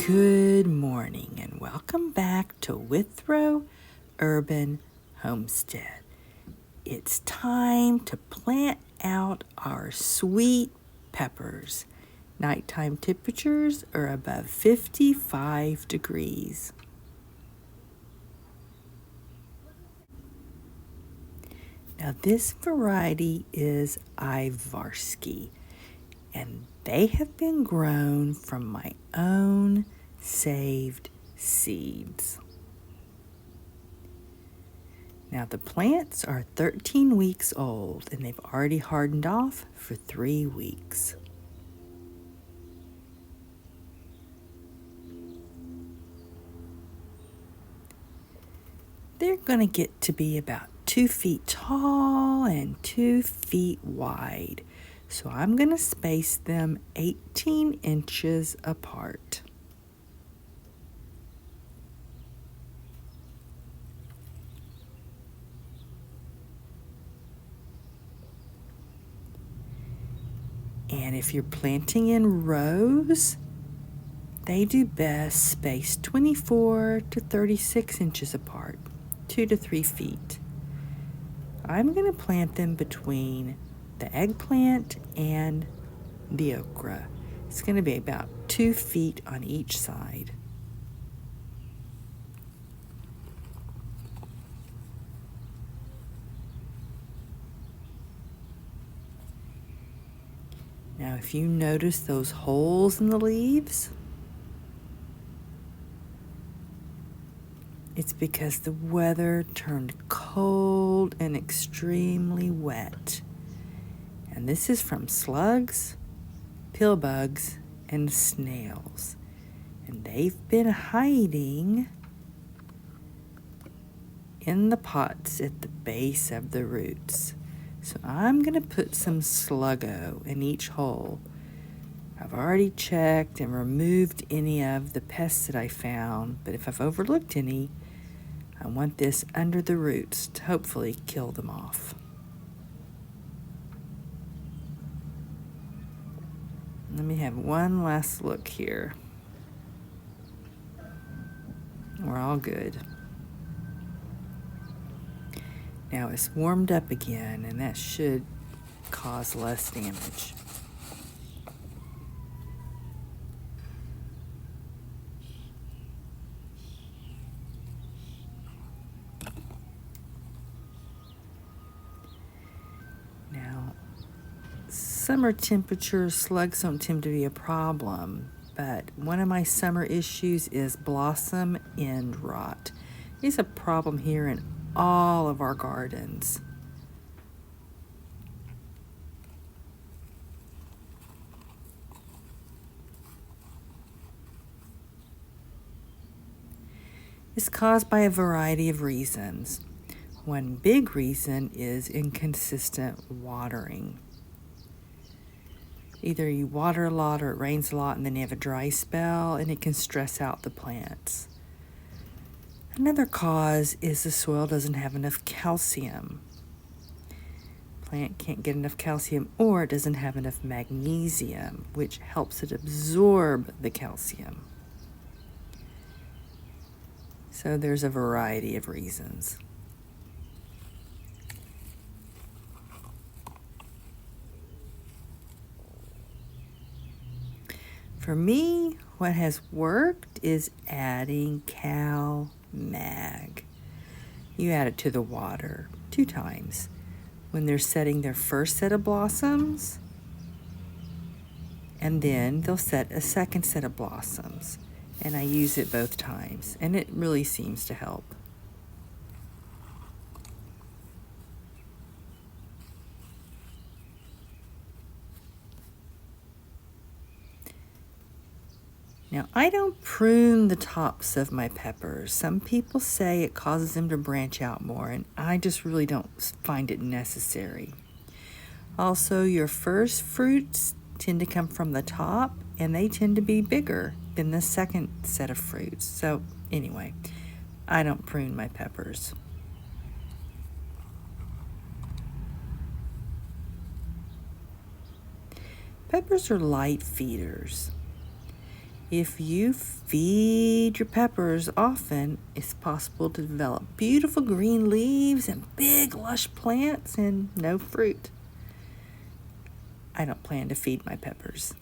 Good morning and welcome back to Withrow Urban Homestead. It's time to plant out our sweet peppers. Nighttime temperatures are above 55 degrees. Now this variety is Ivarsky, and they have been grown from my own saved seeds. Now the plants are 13 weeks old and they've already hardened off for 3 weeks. They're going to get to be about 2 feet tall and 2 feet wide. So I'm going to space them 18 inches apart. And if you're planting in rows, they do best spaced 24 to 36 inches apart, 2 to 3 feet. I'm going to plant them between the eggplant and the okra. It's going to be about 2 feet on each side. Now, if you notice those holes in the leaves, it's because the weather turned cold and extremely wet. And this is from slugs, pill bugs, and snails. And they've been hiding in the pots at the base of the roots. So I'm going to put some Sluggo in each hole. I've already checked and removed any of the pests that I found, but if I've overlooked any, I want this under the roots to hopefully kill them off. Let me have one last look here. We're all good. Now it's warmed up again, and that should cause less damage. Now, summer temperatures, slugs don't tend to be a problem, but one of my summer issues is blossom end rot. It's a problem here in all of our gardens. It's caused by a variety of reasons. One big reason is inconsistent watering. Either you water a lot or it rains a lot and then you have a dry spell and it can stress out the plants. Another cause is the soil doesn't have enough calcium. Plant can't get enough calcium, or it doesn't have enough magnesium, which helps it absorb the calcium. So there's a variety of reasons. For me, what has worked is adding Cal Mag. You add it to the water 2 times. When they're setting their first set of blossoms, and then they'll set a second set of blossoms. And I use it both times, and it really seems to help. Now, I don't prune the tops of my peppers. Some people say it causes them to branch out more, and I just really don't find it necessary. Also, your first fruits tend to come from the top, and they tend to be bigger than the second set of fruits. So anyway, I don't prune my peppers. Peppers are light feeders. If you feed your peppers often, it's possible to develop beautiful green leaves and big lush plants and no fruit. I don't plan to feed my peppers.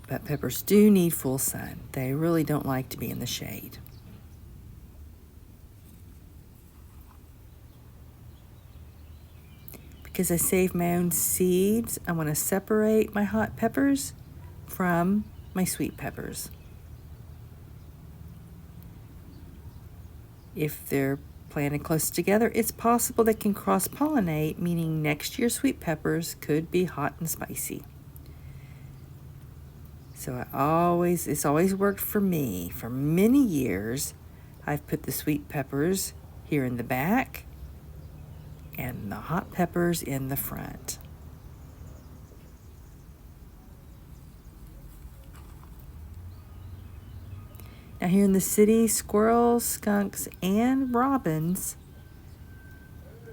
But peppers do need full sun. They really don't like to be in the shade. Because I save my own seeds, I want to separate my hot peppers from my sweet peppers. If they're planted close together, it's possible they can cross-pollinate, meaning next year's sweet peppers could be hot and spicy. So it's always worked for me. For many years, I've put the sweet peppers here in the back and the hot peppers in the front. Now here in the city, squirrels, skunks, and robins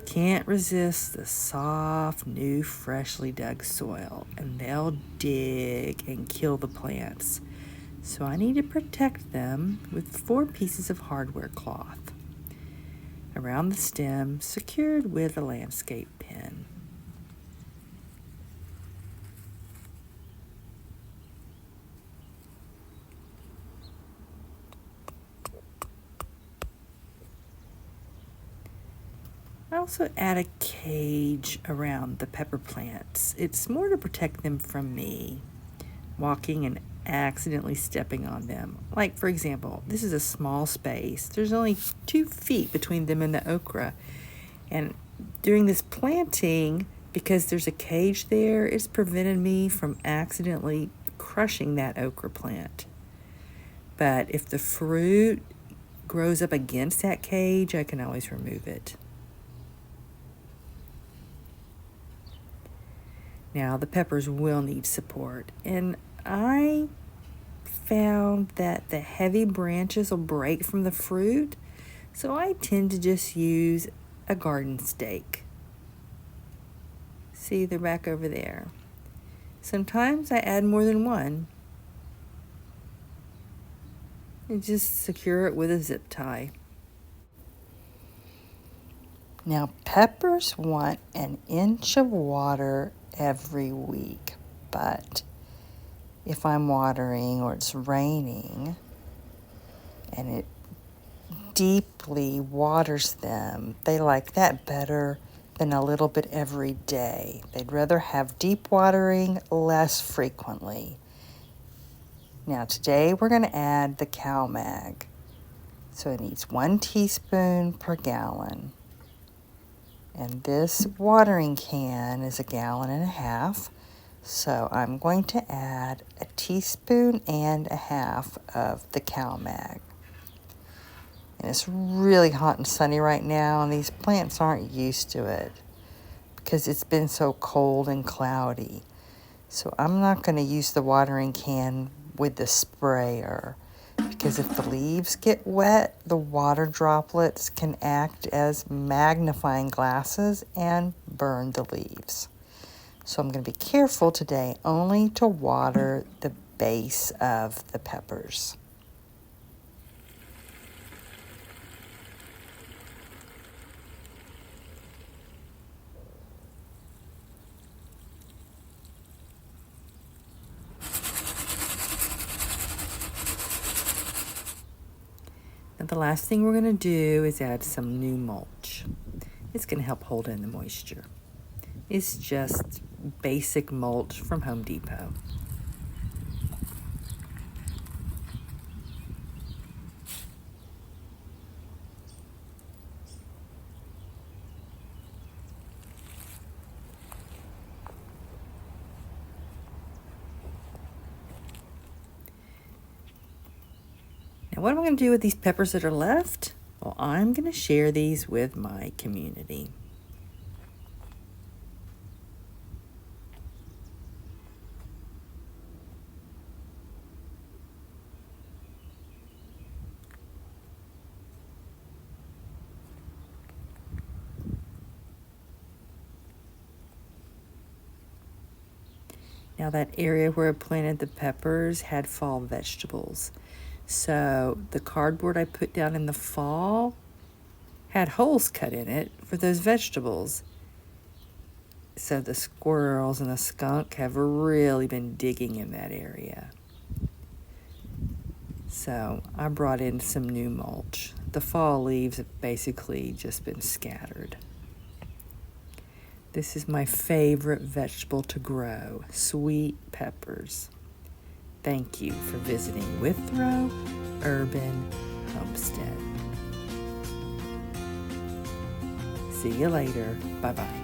can't resist the soft, new, freshly dug soil, and they'll dig and kill the plants. So I need to protect them with 4 pieces of hardware cloth around the stem, secured with a landscape pin. I also add a cage around the pepper plants. It's more to protect them from me walking and accidentally stepping on them. Like, for example, this is a small space. There's only 2 feet between them and the okra. And during this planting, because there's a cage there, it's prevented me from accidentally crushing that okra plant. But if the fruit grows up against that cage, I can always remove it. Now, the peppers will need support, and I found that the heavy branches will break from the fruit, so I tend to just use a garden stake. See, they're back over there. Sometimes I add more than one and just secure it with a zip tie. Now, peppers want an inch of water every week, but if I'm watering or it's raining and it deeply waters them, they like that better than a little bit every day. They'd rather have deep watering less frequently. Now today we're going to add the cow mag. So it needs 1 teaspoon per gallon. And this watering can is 1.5 gallons. So I'm going to add 1.5 teaspoons of the cow mag. And it's really hot and sunny right now, and these plants aren't used to it because it's been so cold and cloudy. So I'm not going to use the watering can with the sprayer, because if the leaves get wet, the water droplets can act as magnifying glasses and burn the leaves. So I'm going to be careful today only to water the base of the peppers. And the last thing we're going to do is add some new mulch. It's going to help hold in the moisture. It's just basic mulch from Home Depot. Now, what am I going to do with these peppers that are left? Well, I'm going to share these with my community. Now that area where I planted the peppers had fall vegetables. So the cardboard I put down in the fall had holes cut in it for those vegetables. So the squirrels and the skunk have really been digging in that area. So I brought in some new mulch. The fall leaves have basically just been scattered. This is my favorite vegetable to grow, sweet peppers. Thank you for visiting Withrow Urban Homestead. See you later. Bye-bye.